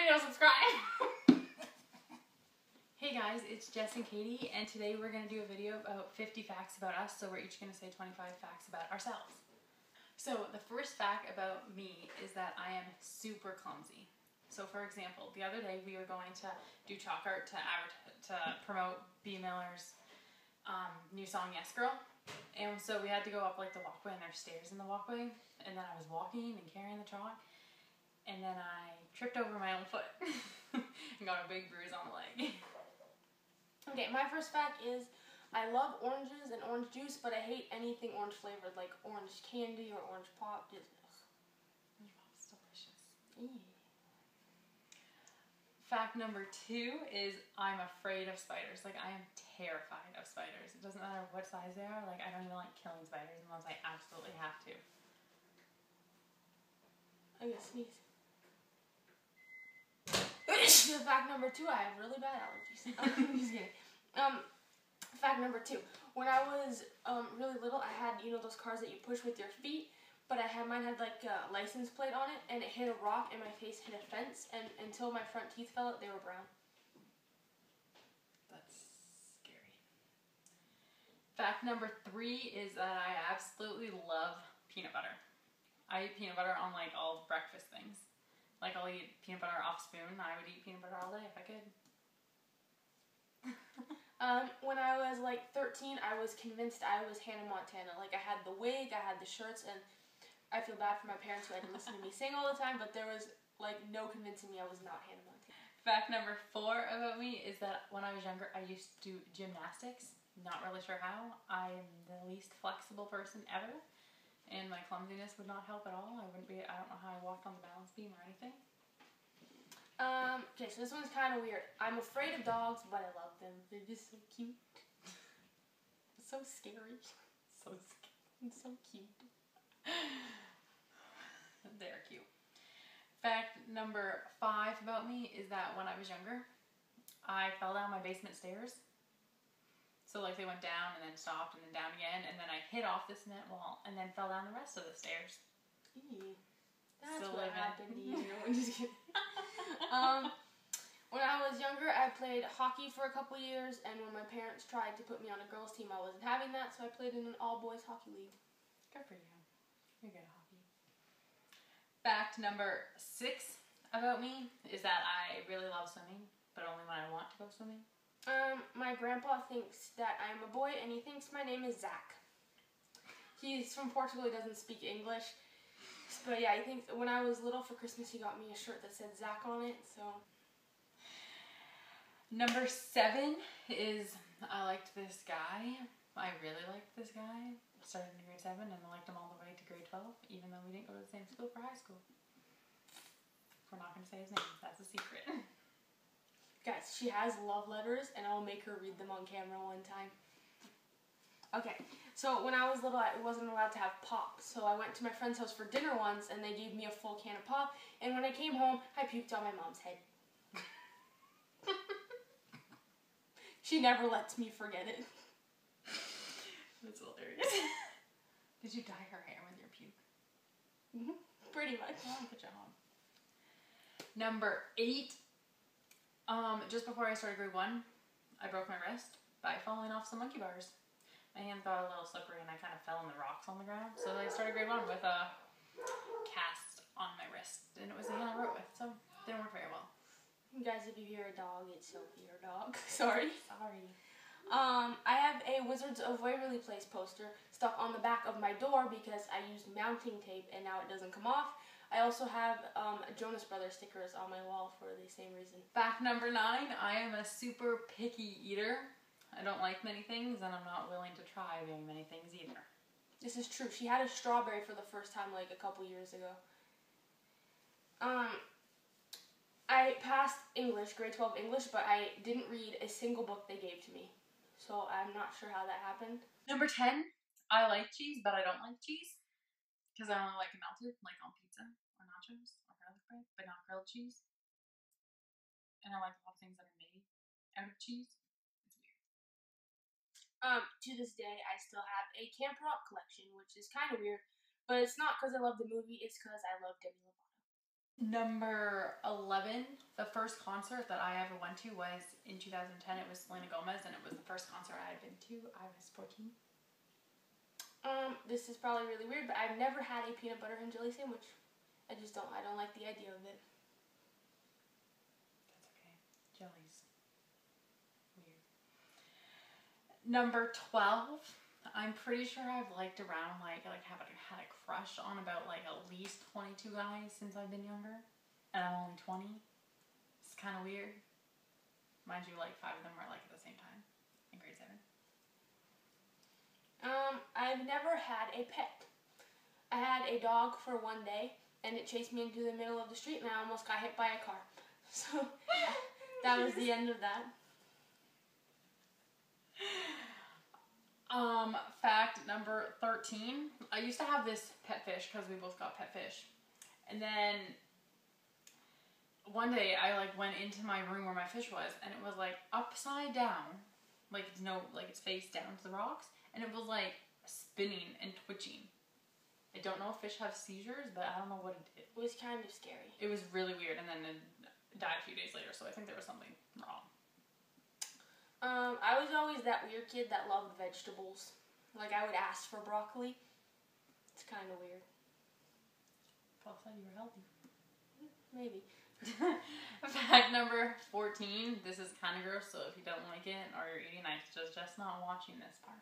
video, subscribe. Hey guys, it's Jess and Katie, and today we're going to do a video about 50 facts about us, so we're each going to say 25 facts about ourselves. So the first fact about me is that I am super clumsy. So for example, the other day we were going to do chalk art to promote B. Miller's new song, Yes Girl. And so we had to go up like the walkway, and there's stairs in the walkway, and then I was walking and carrying the chalk, and then I tripped over my own foot and got a big bruise on the leg. Okay, my first fact is I love oranges and orange juice, but I hate anything orange flavored, like orange candy or orange pop. Just, Orange pop's delicious. ugh. Fact number 2 is I'm afraid of spiders. Like, I am terrified of spiders. It doesn't matter what size they are. Like, I don't even like killing spiders unless I absolutely have to. I'm gonna sneeze. Fact number 2, I have really bad allergies. I'm just kidding. Fact number 2. When I was really little, I had, you know, those cars that you push with your feet, but mine had like a license plate on it, and it hit a rock, and my face hit a fence, and until my front teeth fell out, they were brown. That's scary. Fact number 3 is that I absolutely love peanut butter. I eat peanut butter on like all breakfast things. Like, I'll eat peanut butter off spoon. I would eat peanut butter all day if I could. When I was like 13, I was convinced I was Hannah Montana. Like, I had the wig, I had the shirts, and I feel bad for my parents who had to listen to me sing all the time, but there was like no convincing me I was not Hannah Montana. Fact number 4 about me is that when I was younger, I used to do gymnastics. Not really sure how. I am the least flexible person ever, and my clumsiness would not help at all. I don't know how I walked on the balance beam or anything. Okay, so this one's kind of weird. I'm afraid of dogs, but I love them. They're just so cute. So scary. So scary. And so cute. They're cute. Fact number 5 about me is that when I was younger, I fell down my basement stairs. So like they went down and then stopped and then down again, and then I hit off the cement wall and then fell down the rest of the stairs. Ew. That's Still what living. happened to you. I'm just kidding. When I was younger, I played hockey for a couple years, and when my parents tried to put me on a girls' team, I wasn't having that, so I played in an all-boys hockey league. Good for you. You're good at hockey. Fact number 6 about me is that I really love swimming, but only when I want to go swimming. My grandpa thinks that I'm a boy, and he thinks my name is Zach. He's from Portugal, he doesn't speak English. But yeah, I think when I was little for Christmas, he got me a shirt that said Zach on it, so. Number 7 is I liked this guy. I really liked this guy. I started in grade 7 and I liked him all the way to grade 12, even though we didn't go to the same school for high school. We're not going to say his name. That's a secret. Guys, she has love letters, and I'll make her read them on camera one time. Okay, so when I was little, I wasn't allowed to have pop. So I went to my friend's house for dinner once, and they gave me a full can of pop. And when I came home, I puked on my mom's head. She never lets me forget it. That's hilarious. Did you dye her hair with your puke? Mm-hmm. Pretty much. Oh, good job. Number 8. Just before I started grade 1, I broke my wrist by falling off some monkey bars. My hand got a little slippery and I kind of fell in the rocks on the ground. So I started grade 1 with a cast on my wrist, and it was the hand I wrote with, so it didn't work very well. Guys, if you hear a dog, it's Sophie, your dog. Sorry. Sorry. I have a Wizards of Waverly Place poster stuck on the back of my door because I used mounting tape and now it doesn't come off. I also have Jonas Brothers stickers on my wall for the same reason. Fact number 9, I am a super picky eater. I don't like many things, and I'm not willing to try very many things either. This is true. She had a strawberry for the first time like a couple years ago. I passed English, grade 12 English, but I didn't read a single book they gave to me. So I'm not sure how that happened. Number 10, I like cheese, but I don't like cheese. Because I only like it melted, like on pizza or nachos or garlic bread, but not grilled cheese. And I like a lot of things that are made out of cheese. It's weird. To this day, I still have a Camp Rock collection, which is kind of weird. But it's not because I love the movie, it's because I love Demi Lovato. Number 11, The first concert that I ever went to was in 2010. It was Selena Gomez, and it was the first concert I had been to. I was 14. This is probably really weird, but I've never had a peanut butter and jelly sandwich. I don't like the idea of it. That's okay. Jelly's weird. Number 12. I'm pretty sure I've liked around, like had a crush on about, like, at least 22 guys since I've been younger. And I'm only 20. It's kind of weird. Mind you, like, 5 of them were, like, at the same time in grade 7. I've never had a pet. I had a dog for one day, and it chased me into the middle of the street, and I almost got hit by a car. So, that was the end of that. Fact number 13. I used to have this pet fish, because we both got pet fish. And then one day I, like, went into my room where my fish was, and it was, like, upside down. Like, it's face down to the rocks. And it was, like, spinning and twitching. I don't know if fish have seizures, but I don't know what it did. It was kind of scary. It was really weird, and then it died a few days later, so I think there was something wrong. I was always that weird kid that loved vegetables. Like, I would ask for broccoli. It's kind of weird. Paul said you were healthy. Maybe. Fact number 14. This is kind of gross, so if you don't like it or you're eating, I just not watching this part.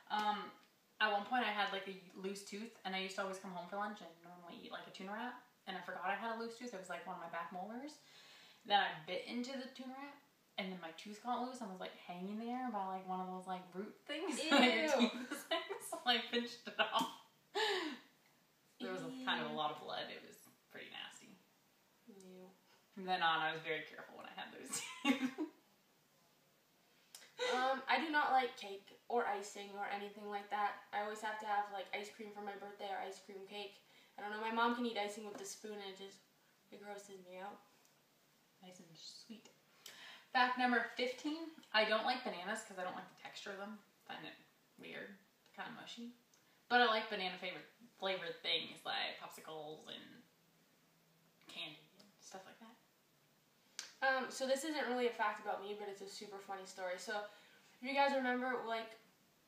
At one point I had, like, a loose tooth, and I used to always come home for lunch and normally eat, like, a tuna wrap, and I forgot I had a loose tooth. It was, like, one of my back molars. Then I bit into the tuna wrap, and then my tooth got loose and was, like, hanging there by, like, one of those, like, root things. Ew. Like, your teeth so I pinched it off. There was kind of a lot of blood. It was pretty nasty. Ew. From then on, I was very careful when I had those teeth. I do not like cake or icing or anything like that. I always have to have, like, ice cream for my birthday or ice cream cake. I don't know, my mom can eat icing with a spoon and it grosses me out. Nice and sweet. Fact number 15. I don't like bananas because I don't like the texture of them. I find it weird. Kind of mushy. But I like banana flavored things like popsicles and candy and stuff like that. So this isn't really a fact about me, but it's a super funny story. So, if you guys remember, like,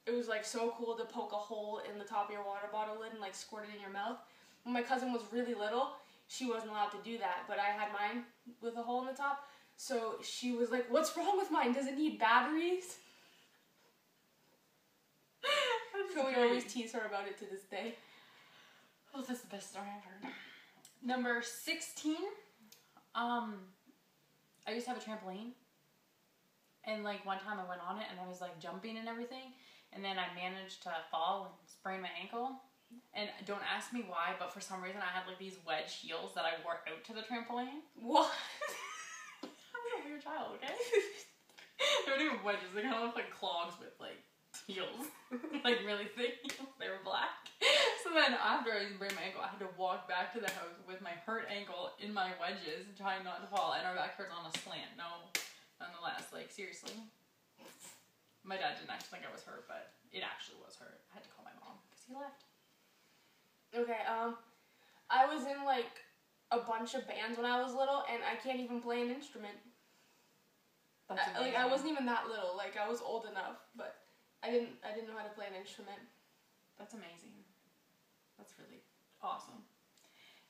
it was, like, so cool to poke a hole in the top of your water bottle lid and, like, squirt it in your mouth. When my cousin was really little, she wasn't allowed to do that, but I had mine with a hole in the top. So she was like, "What's wrong with mine? Does it need batteries?" So we always tease her about it to this day. Oh, that's the best story I've heard. Number 16. I used to have a trampoline. And, like, one time I went on it and I was, like, jumping and everything. And then I managed to fall and sprain my ankle. And don't ask me why, but for some reason I had, like, these wedge heels that I wore out to the trampoline. What? I'm a weird child, okay? They weren't even wedges. They kind of look like clogs with, like, heels. Like, really thick heels. They were black. So then after I sprained my ankle, I had to walk back to the house with my hurt ankle in my wedges, trying not to fall. And our back hurts on a slant. No, nonetheless, like, seriously. My dad didn't actually think I was hurt, but it actually was hurt. I had to call my mom because he left. Okay, I was in, like, a bunch of bands when I was little, and I can't even play an instrument. I wasn't even that little. Like, I was old enough, but I didn't know how to play an instrument. That's amazing. That's really awesome.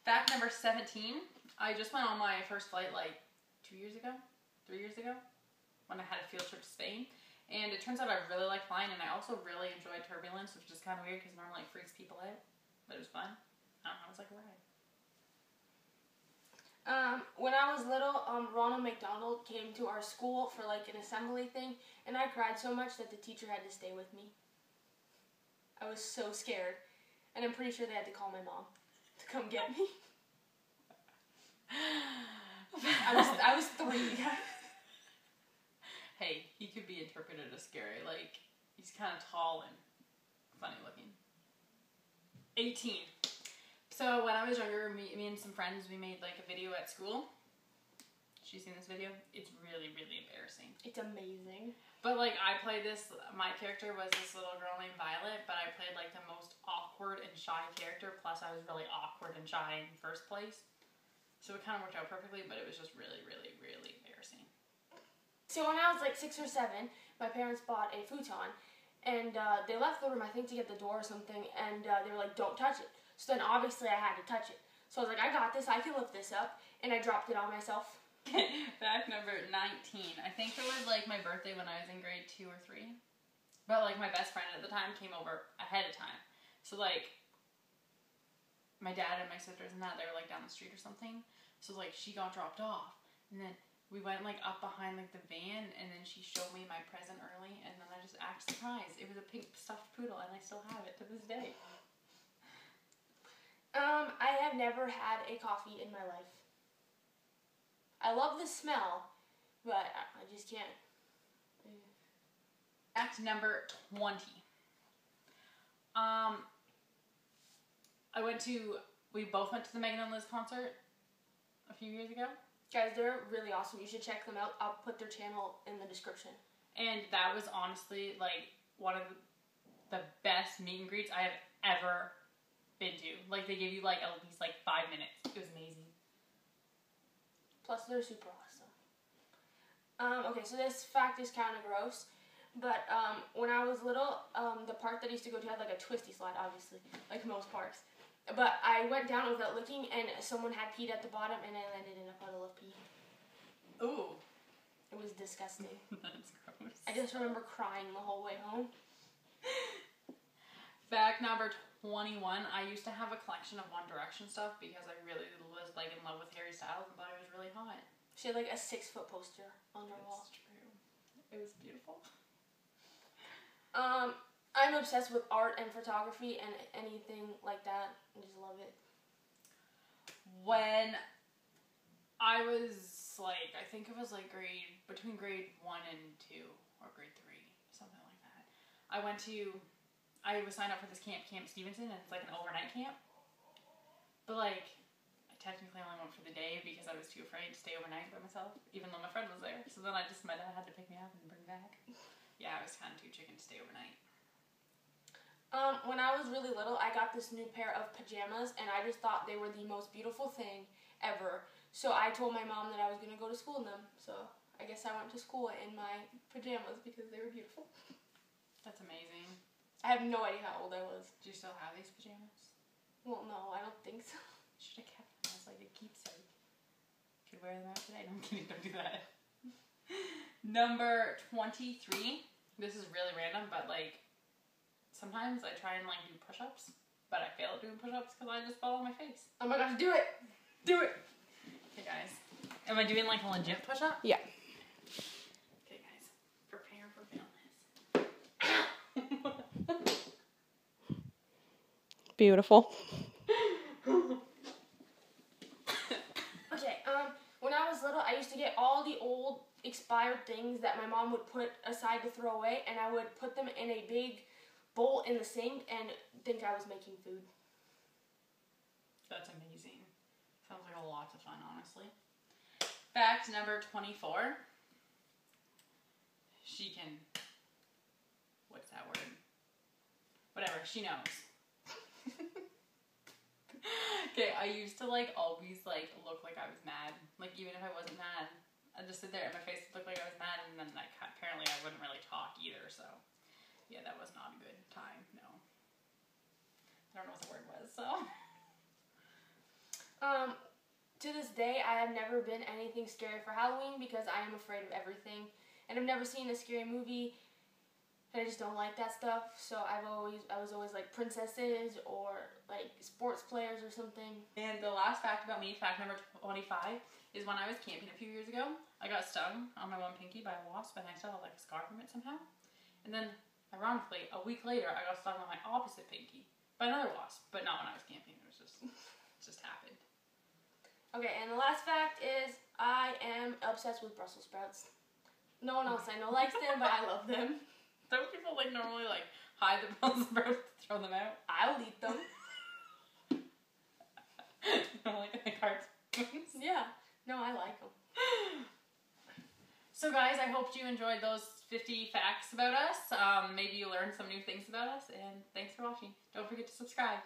Fact number 17. I just went on my first flight, like, 3 years ago, when I had a field trip to Spain. And it turns out I really like flying, and I also really enjoyed turbulence, which is kind of weird because normally it freaks people out. But it was fun. I don't know, it was like a ride. When I was little, Ronald McDonald came to our school for, like, an assembly thing, and I cried so much that the teacher had to stay with me. I was so scared, and I'm pretty sure they had to call my mom to come get me. I was 3. Hey, he could be interpreted as scary. Like, he's kind of tall and funny looking. 18. So when I was younger, me and some friends, we made, like, a video at school. She's seen this video? It's really, really embarrassing. It's amazing. But, like, I played this, my character was this little girl named Violet, but I played, like, the most awkward and shy character, plus I was really awkward and shy in the first place. So it kind of worked out perfectly, but it was just really, really, really embarrassing. So when I was like 6 or 7, my parents bought a futon, and they left the room, I think, to get the door or something, and they were like, don't touch it. So then obviously I had to touch it. So I was like, I got this, I can lift this up, and I dropped it on myself. Fact number 19. I think it was like my birthday when I was in grade 2 or 3. But like my best friend at the time came over ahead of time. So like my dad and my sisters and that, they were like down the street or something. So like she got dropped off. And then we went like up behind like the van, and then she showed me my present early, and then I just acted surprised. It was a pink stuffed poodle, and I still have it to this day. I have never had a coffee in my life. I love the smell, but I just can't. Fact number 20. We both went to the Megan and Liz concert a few years ago. Guys, they're really awesome. You should check them out. I'll put their channel in the description. And that was honestly like one of the best meet and greets I have ever been to. Like they give you like at least like 5 minutes. It was amazing. Plus they're super awesome. Okay, so this fact is kind of gross. But when I was little, the park that I used to go to had like a twisty slide, obviously, like most parks. But I went down without looking, and someone had peed at the bottom, and I landed in a puddle of pee. Ooh. It was disgusting. That's gross. I just remember crying the whole way home. Fact number 21. I used to have a collection of One Direction stuff because I really was like in love with Harry Styles and thought he was really hot. She had like a 6-foot poster on her wall. That's true. It was beautiful. I'm obsessed with art and photography and anything like that. I just love it. When I was like, I think it was like between grade 1 and 2 or grade 3, something like that. I was signed up for this Camp Stevenson, and it's like an overnight camp. But like, I technically only went for the day because I was too afraid to stay overnight by myself, even though my friend was there. So then my dad had to pick me up and bring me back. Yeah, I was kind of too chicken to stay overnight. When I was really little, I got this new pair of pajamas, and I just thought they were the most beautiful thing ever. So I told my mom that I was going to go to school in them. So I guess I went to school in my pajamas because they were beautiful. That's amazing. I have no idea how old I was. Do you still have these pajamas? Well, no, I don't think so. Should have kept them as like a keepsake. Could wear them out today. No, I'm kidding. Don't do that. Number 23. This is really random, but like sometimes I try and like do push-ups, but I fail at doing push-ups because I just fall on my face. Oh my gosh, do it! Do it! Okay, guys. Am I doing like a legit push-up? Yeah. Okay, guys. Prepare for failness. Beautiful. Okay, when I was little, I used to get all the old expired things that my mom would put aside to throw away, and I would put them in a big bowl in the sink and think I was making food. That's amazing. Sounds like a lot of fun, honestly. Fact number 24. She can... What's that word? Whatever, she knows. Okay, I used to like always like look like I was mad. Like even if I wasn't mad, I'd just sit there and my face would look like I was mad, and then like apparently I wouldn't really talk either, so yeah, that was not a good time, no. I don't know what the word was, so. To this day, I have never been anything scary for Halloween because I am afraid of everything. And I've never seen a scary movie, and I just don't like that stuff. So I was always like princesses or like sports players or something. And the last fact about me, fact number 25, is when I was camping a few years ago, I got stung on my one pinky by a wasp, and I still have like a scar from it somehow. And then, ironically, a week later, I got stung on my opposite pinky by another wasp, but not when I was camping. It was just, it just happened. Okay, and the last fact is I am obsessed with Brussels sprouts. No one else I know likes them, but I love them. Don't people like normally like hide the Brussels sprouts to throw them out? I'll eat them. Like in the cartoons. Yeah. No, I like them. So guys, I hope you enjoyed those 50 facts about us. Maybe you learned some new things about us, and thanks for watching. Don't forget to subscribe.